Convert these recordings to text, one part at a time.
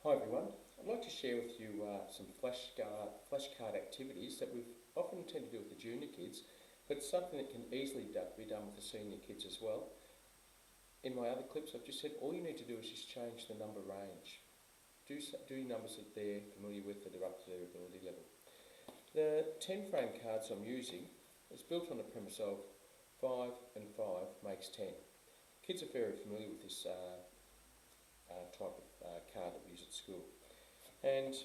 Hi everyone, I'd like to share with you some flashcard activities that we've often tend to do with the junior kids, but it's something that can easily be done with the senior kids as well. In my other clips I've just said all you need to do is just change the number range. Do numbers that they're familiar with that are up to their ability level. The 10 frame cards I'm using is built on the premise of 5 and 5 makes 10. Kids are very familiar with this type of card that we use at school. And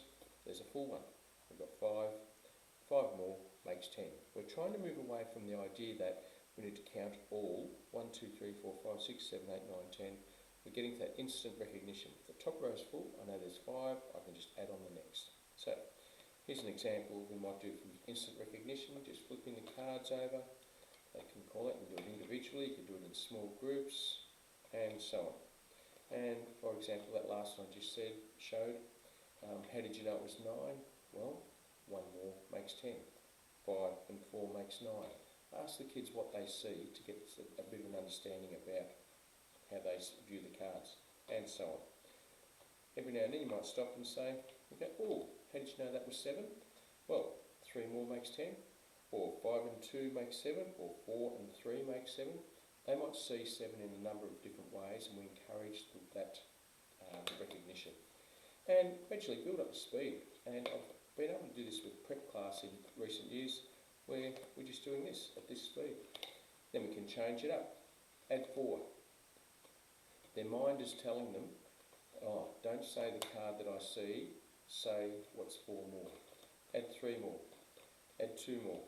there's a full one. We've got 5 more makes 10. We're trying to move away from the idea that we need to count all 1, 2, 3, 4, 5, 6, 7, 8, 9, 10. We're getting to that instant recognition. If the top row is full, I know there's 5, I can just add on the next. So here's an example we might do from instant recognition, just flipping the cards over. They can call it and do it individually, you can do it in small groups, and so on. And for example, that last one I just showed, how did you know it was 9? Well, 1 more makes 10. 5 and 4 makes 9. Ask the kids what they see to get a bit of an understanding about how they view the cards, and so on. Every now and then you might stop and say, okay, oh, how did you know that was 7? Well, 3 more makes 10, or 5 and 2 makes 7, or 4 and 3 makes 7. They might see 7 in a number of different ways, and we encourage that recognition. And eventually build up the speed. And I've been able to do this with prep class in recent years, where we're just doing this at this speed. Then we can change it up. Add 4. Their mind is telling them, oh, don't say the card that I see, say what's 4 more. Add 3 more. Add 2 more.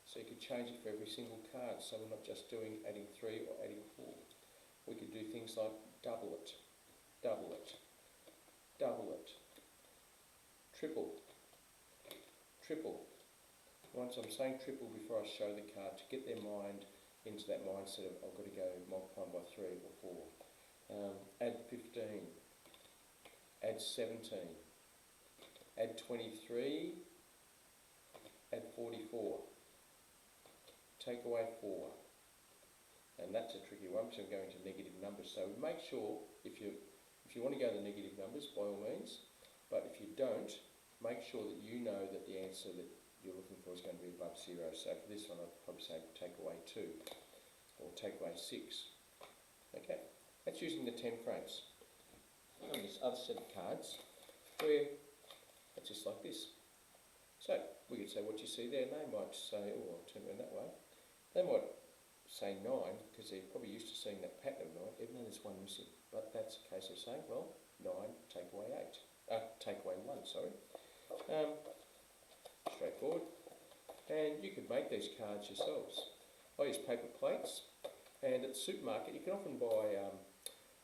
So you could change it for every single card, so we're not just adding 3 or adding 4. We could do things like double it, double it, double it, triple, triple. Once I'm saying triple before I show the card, to get their mind into that mindset of I've got to go multiplying by 3 or 4. Add 15, add 17, add 23, add 44. Take away 4, and that's a tricky one because I'm going to negative numbers. So make sure if you want to go to negative numbers, by all means, but if you don't, make sure that you know that the answer that you're looking for is going to be above 0. So for this one, I'd probably say take away 2 or take away 6. Okay, that's using the 10 frames. On this other set of cards, where it's just like this. So we could say what you see there, and they might say, oh, I'll turn around that way. They might say 9 because they're probably used to seeing that pattern of 9, even though there's 1 missing. But that's a case of saying, well, 9, take away 8. Take away 1, sorry. Straightforward. And you could make these cards yourselves. I use paper plates, and at the supermarket you can often buy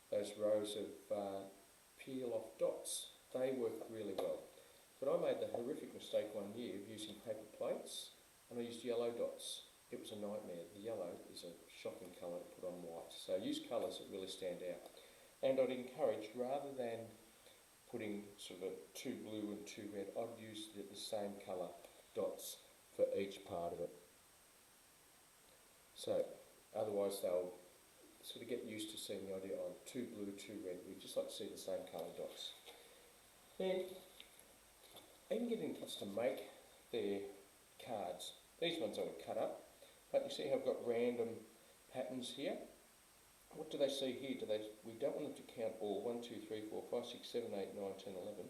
those rows of peel-off dots. They work really well. But I made the horrific mistake one year of using paper plates, and I used yellow dots. It was a nightmare. The yellow is a shocking colour to put on white. So use colours that really stand out. And I'd encourage, rather than putting sort of 2 blue and 2 red, I'd use the same colour dots for each part of it. So otherwise they'll sort of get used to seeing the idea of 2 blue, 2 red. We just like to see the same colour dots. Then even getting kids to make their cards. These ones I would cut up. But you see how I've got random patterns here? What do they see here? We don't want them to count all 1, 2, 3, 4, 5, 6, 7, 8, 9, 10, 11.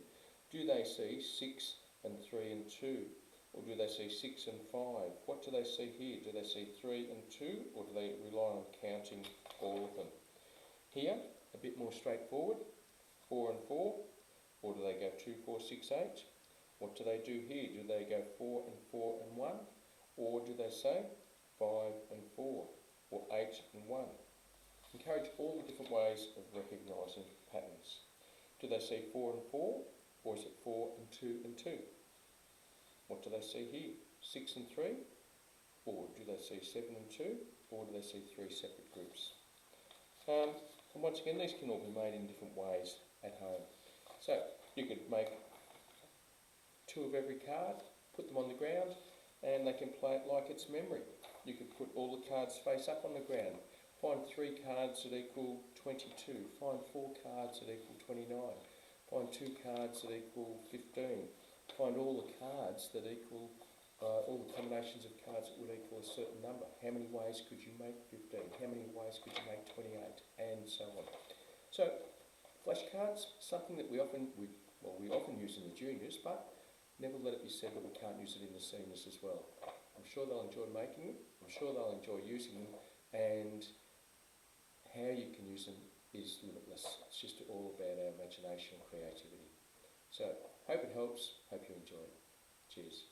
Do they see 6 and 3 and 2? Or do they see 6 and 5? What do they see here? Do they see 3 and 2? Or do they rely on counting all of them? Here, a bit more straightforward, 4 and 4. Or do they go 2, 4, 6, 8? What do they do here? Do they go 4 and 4 and 1? Or do they say 5 and 4, or 8 and 1. Encourage all the different ways of recognising patterns. Do they see 4 and 4, or is it 4 and 2 and 2? What do they see here? 6 and 3, or do they see 7 and 2, or do they see 3 separate groups? And once again, these can all be made in different ways at home. So you could make 2 of every card, put them on the ground, and they can play it like it's memory. You could put all the cards face up on the ground. Find 3 cards that equal 22. Find 4 cards that equal 29. Find 2 cards that equal 15. Find all the cards that equal, all the combinations of cards that would equal a certain number. How many ways could you make 15? How many ways could you make 28? And so on. So, flashcards, something that we often use in the juniors, but never let it be said that we can't use it in the seniors as well. I'm sure they'll enjoy making them, I'm sure they'll enjoy using them, and how you can use them is limitless. It's just all about our imagination and creativity. So, hope it helps, hope you enjoy it. Cheers.